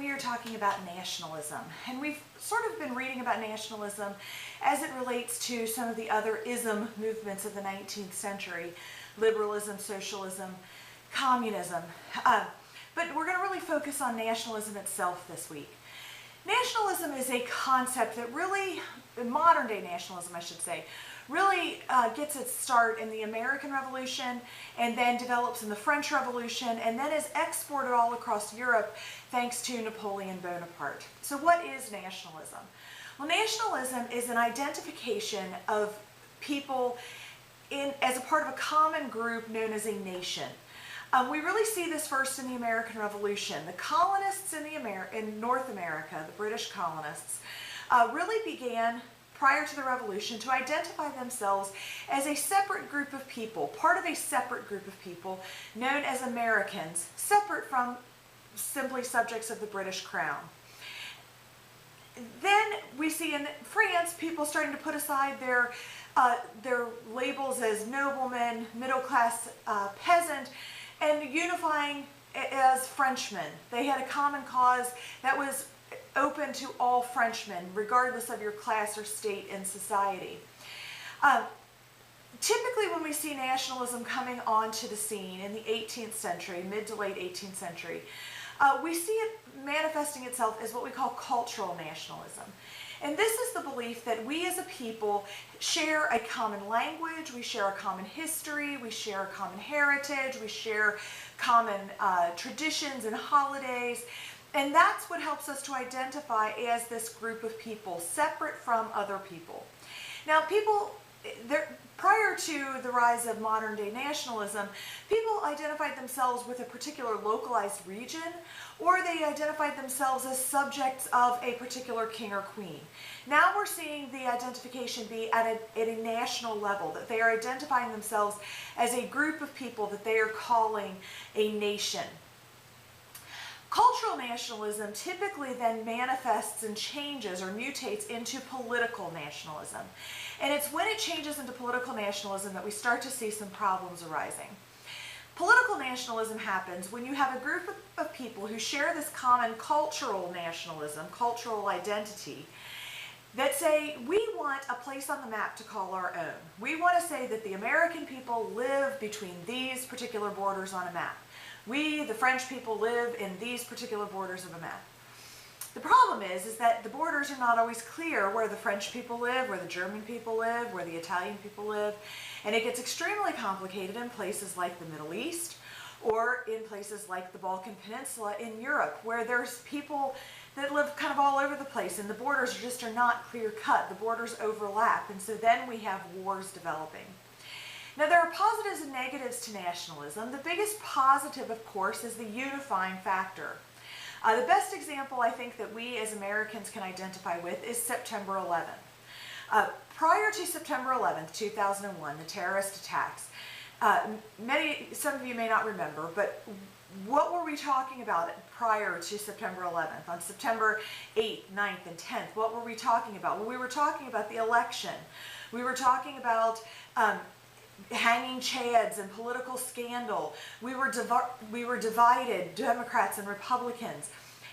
we are talking about nationalism. And we've sort of been reading about nationalism as it relates to some of the other ism movements of the 19th century. Liberalism, socialism, communism. But we're going to really focus on nationalism itself this week. Nationalism is a concept that really, modern day nationalism I should say, really gets its start in the American Revolution and then develops in the French Revolution and then is exported all across Europe thanks to Napoleon Bonaparte. So what is nationalism? Well, nationalism is an identification of people as a part of a common group known as a nation. We really see this first in the American Revolution. The colonists in North America, the British colonists, really began prior to the Revolution to identify themselves as a separate group of people, part of a separate group of people known as Americans, separate from simply subjects of the British Crown. Then we see in France people starting to put aside their labels as noblemen, middle-class peasant, and unifying as Frenchmen. They had a common cause that was open to all Frenchmen, regardless of your class or state in society. Typically when we see nationalism coming onto the scene in the 18th century, mid to late 18th century, we see it manifesting itself as what we call cultural nationalism. And this is the belief that we as a people share a common language, we share a common history, we share a common heritage, we share common traditions and holidays. And that's what helps us to identify as this group of people, separate from other people. Now, prior to the rise of modern day nationalism, people identified themselves with a particular localized region, or they identified themselves as subjects of a particular king or queen. Now we're seeing the identification be at a national level, that they are identifying themselves as a group of people that they are calling a nation. Cultural nationalism typically then manifests and changes or mutates into political nationalism. And it's when it changes into political nationalism that we start to see some problems arising. Political nationalism happens when you have a group of people who share this common cultural nationalism, cultural identity, that say, we want a place on the map to call our own. We want to say that the American people live between these particular borders on a map. We, the French people, live in these particular borders of a map. The problem is that the borders are not always clear where the French people live, where the German people live, where the Italian people live, and it gets extremely complicated in places like the Middle East or in places like the Balkan Peninsula in Europe, where there's people that live kind of all over the place and the borders just are not clear-cut. The borders overlap, and so then we have wars developing. Now, there are positives and negatives to nationalism. The biggest positive, of course, is the unifying factor. The best example I think that we as Americans can identify with is September 11th. Prior to September 11th, 2001, the terrorist attacks, some of you may not remember, but what were we talking about prior to September 11th? On September 8th, 9th, and 10th, what were we talking about? Well, we were talking about the election. We were talking about hanging chads and political scandal. We were divided, Democrats and Republicans.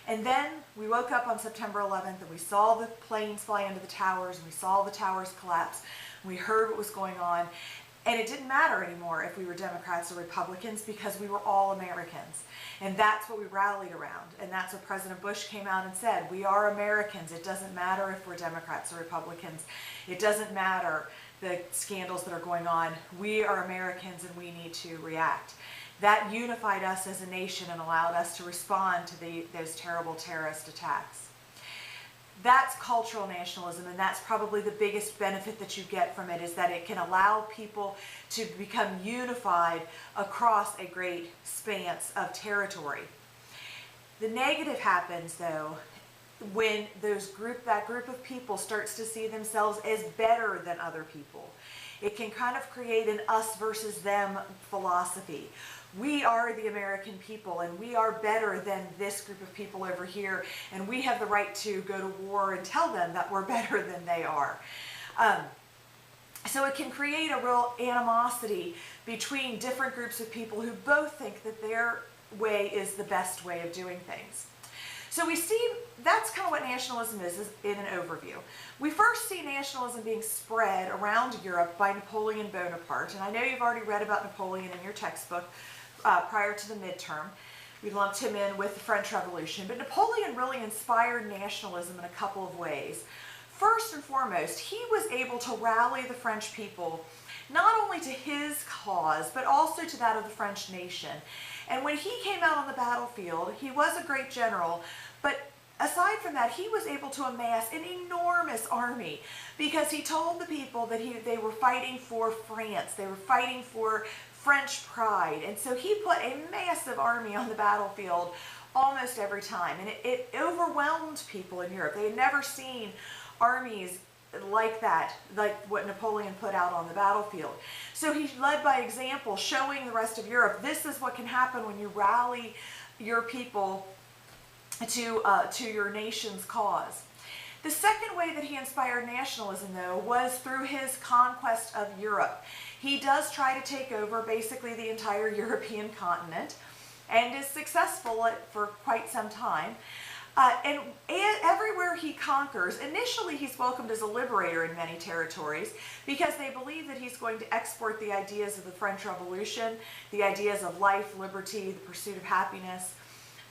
And then we woke up on September 11th and we saw the planes fly into the towers and we saw the towers collapse. We heard what was going on. And it didn't matter anymore if we were Democrats or Republicans because we were all Americans. And that's what we rallied around. And that's what President Bush came out and said. We are Americans. It doesn't matter if we're Democrats or Republicans. It doesn't matter the scandals that are going on. We are Americans and we need to react. That unified us as a nation and allowed us to respond to those terrible terrorist attacks. That's cultural nationalism, and that's probably the biggest benefit that you get from it, is that it can allow people to become unified across a great span of territory. The negative happens, though, when that group of people starts to see themselves as better than other people. It can kind of create an us versus them philosophy. We are the American people and we are better than this group of people over here, and we have the right to go to war and tell them that we're better than they are. So it can create a real animosity between different groups of people who both think that their way is the best way of doing things. So we see that's kind of what nationalism is in an overview. We first see nationalism being spread around Europe by Napoleon Bonaparte, and I know you've already read about Napoleon in your textbook prior to the midterm. We lumped him in with the French Revolution, but Napoleon really inspired nationalism in a couple of ways. First and foremost, he was able to rally the French people not only to his cause, but also to that of the French nation. And when he came out on the battlefield, he was a great general, but aside from that, he was able to amass an enormous army because he told the people that they were fighting for France, they were fighting for French pride, and so he put a massive army on the battlefield almost every time, and it overwhelmed people in Europe. They had never seen armies like that, like what Napoleon put out on the battlefield. So he led by example, showing the rest of Europe, this is what can happen when you rally your people to your nation's cause. The second way that he inspired nationalism, though, was through his conquest of Europe. He does try to take over basically the entire European continent and is successful for quite some time. And everywhere he conquers, initially he's welcomed as a liberator in many territories because they believe that he's going to export the ideas of the French Revolution, the ideas of life, liberty, the pursuit of happiness,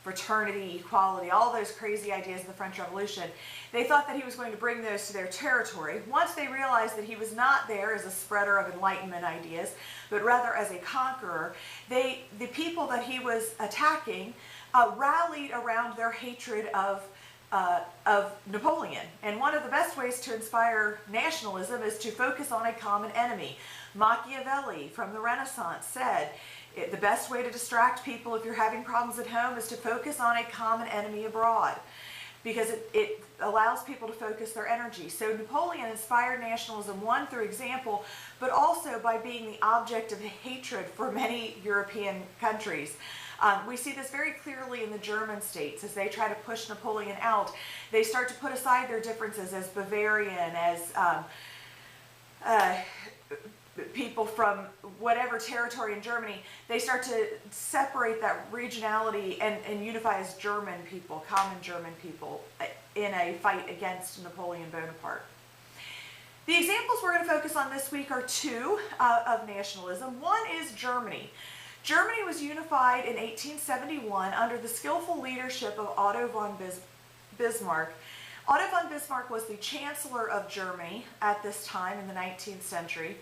fraternity, equality, all those crazy ideas of the French Revolution. They thought that he was going to bring those to their territory. Once they realized that he was not there as a spreader of Enlightenment ideas, but rather as a conqueror, the people that he was attacking rallied around their hatred of Napoleon. And one of the best ways to inspire nationalism is to focus on a common enemy. Machiavelli from the Renaissance said, the best way to distract people if you're having problems at home is to focus on a common enemy abroad, because it allows people to focus their energy. So Napoleon inspired nationalism, one, through example, but also by being the object of hatred for many European countries. We see this very clearly in the German states as they try to push Napoleon out. They start to put aside their differences as Bavarian, as people from whatever territory in Germany. They start to separate that regionality and unify as German people, common German people, in a fight against Napoleon Bonaparte. The examples we're going to focus on this week are two of nationalism. One is Germany. Germany was unified in 1871 under the skillful leadership of Otto von Bismarck. Otto von Bismarck was the Chancellor of Germany at this time in the 19th century.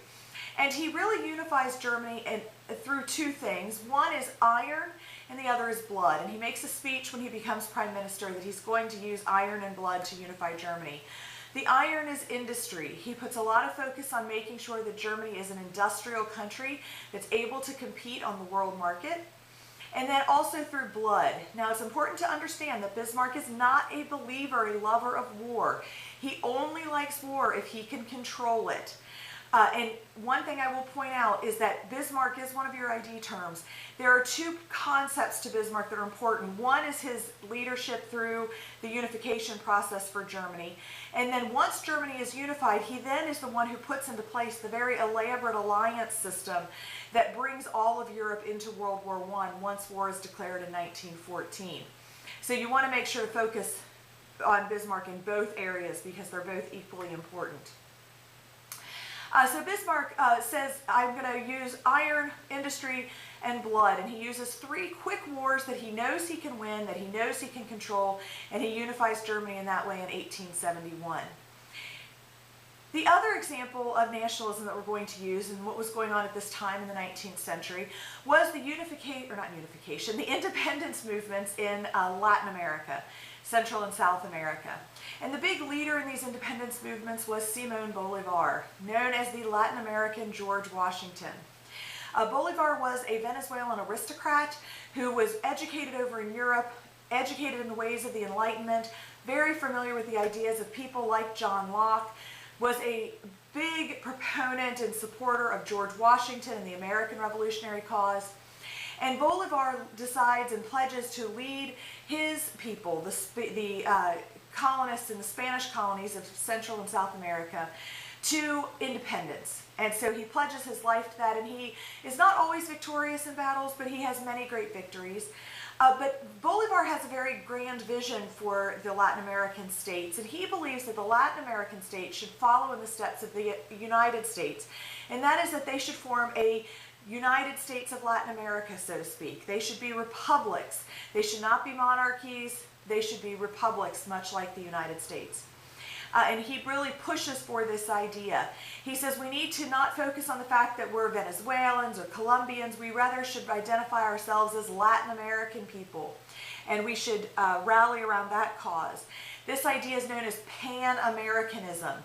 And he really unifies Germany through two things. One is iron and the other is blood. And he makes a speech when he becomes prime minister that he's going to use iron and blood to unify Germany. The iron is industry. He puts a lot of focus on making sure that Germany is an industrial country that's able to compete on the world market. And then also through blood. Now it's important to understand that Bismarck is not a believer, a lover of war. He only likes war if he can control it. And one thing I will point out is that Bismarck is one of your ID terms. There are two concepts to Bismarck that are important. One is his leadership through the unification process for Germany. And then once Germany is unified, he then is the one who puts into place the very elaborate alliance system that brings all of Europe into World War I once war is declared in 1914. So you want to make sure to focus on Bismarck in both areas because they're both equally important. So Bismarck says, I'm going to use iron, industry, and blood. And he uses three quick wars that he knows he can win, that he knows he can control, and he unifies Germany in that way in 1871. The other example of nationalism that we're going to use and what was going on at this time in the 19th century was the the independence movements in Latin America, Central and South America. And the big leader in these independence movements was Simón Bolívar, known as the Latin American George Washington. Bolívar was a Venezuelan aristocrat who was educated over in Europe, educated in the ways of the Enlightenment, very familiar with the ideas of people like John Locke, was a big proponent and supporter of George Washington and the American Revolutionary cause. And Bolívar decides and pledges to lead his people, the colonists in the Spanish colonies of Central and South America, to independence. And so he pledges his life to that, and he is not always victorious in battles, but he has many great victories. But Bolivar has a very grand vision for the Latin American states, and he believes that the Latin American states should follow in the steps of the United States, and that is that they should form a United States of Latin America, so to speak. They should be republics. They should not be monarchies. They should be republics, much like the United States. And he really pushes for this idea. He says we need to not focus on the fact that we're Venezuelans or Colombians. We rather should identify ourselves as Latin American people, and we should rally around that cause. This idea is known as Pan-Americanism,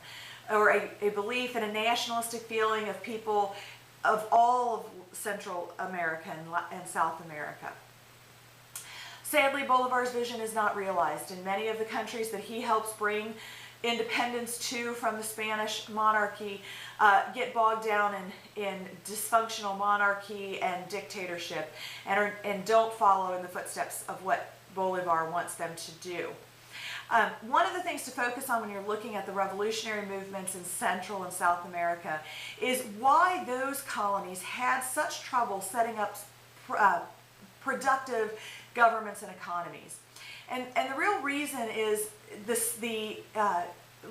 or a belief in a nationalistic feeling of people of all of Central America and South America. Sadly, Bolivar's vision is not realized in many of the countries that he helps bring independence to from the Spanish monarchy. Get bogged down in dysfunctional monarchy and dictatorship, and don't follow in the footsteps of what Bolivar wants them to do. One of the things to focus on when you're looking at the revolutionary movements in Central and South America is why those colonies had such trouble setting up productive governments and economies. And the real reason is the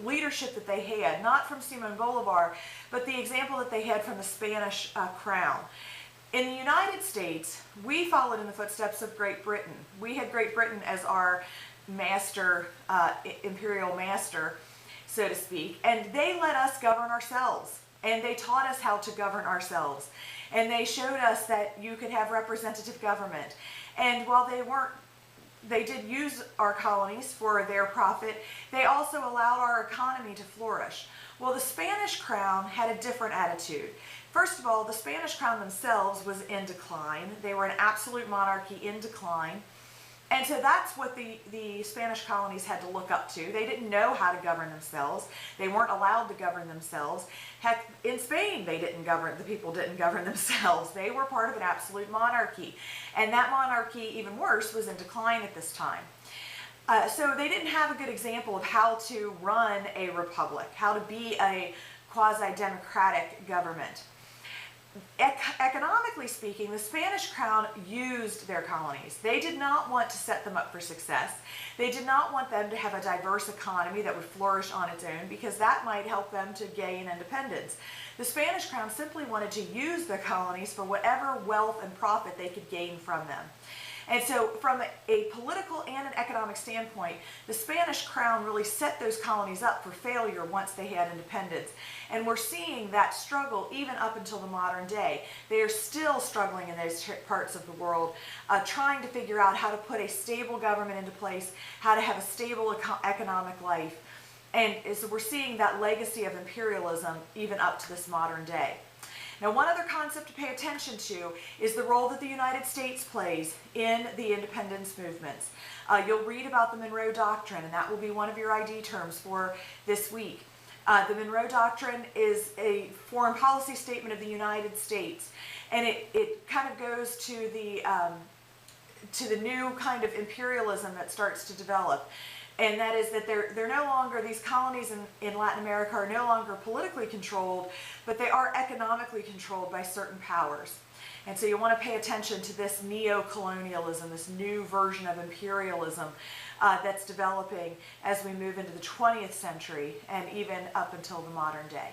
leadership that they had, not from Simon Bolivar, but the example that they had from the Spanish crown. In the United States, we followed in the footsteps of Great Britain. We had Great Britain as our master, imperial master, so to speak, and they let us govern ourselves, and they taught us how to govern ourselves, and they showed us that you could have representative government. And while they did use our colonies for their profit, they also allowed our economy to flourish. Well, the Spanish crown had a different attitude. First of all, the Spanish crown themselves was in decline. They were an absolute monarchy in decline. And so that's what the Spanish colonies had to look up to. They didn't know how to govern themselves. They weren't allowed to govern themselves. Heck, in Spain, the people didn't govern themselves. They were part of an absolute monarchy. And that monarchy, even worse, was in decline at this time. So they didn't have a good example of how to run a republic, how to be a quasi-democratic government. Economically speaking, the Spanish crown used their colonies. They did not want to set them up for success. They did not want them to have a diverse economy that would flourish on its own, because that might help them to gain independence. The Spanish crown simply wanted to use their colonies for whatever wealth and profit they could gain from them. And so from a political and an economic standpoint, the Spanish crown really set those colonies up for failure once they had independence. And we're seeing that struggle even up until the modern day. They are still struggling in those parts of the world, trying to figure out how to put a stable government into place, how to have a stable economic life. And so we're seeing that legacy of imperialism even up to this modern day. Now, one other concept to pay attention to is the role that the United States plays in the independence movements. You'll read about the Monroe Doctrine, and that will be one of your ID terms for this week. The Monroe Doctrine is a foreign policy statement of the United States, and it kind of goes to the new kind of imperialism that starts to develop. And that is that they're no longer, these colonies in Latin America are no longer politically controlled, but they are economically controlled by certain powers. And so you want to pay attention to this neo-colonialism, this new version of imperialism that's developing as we move into the 20th century and even up until the modern day.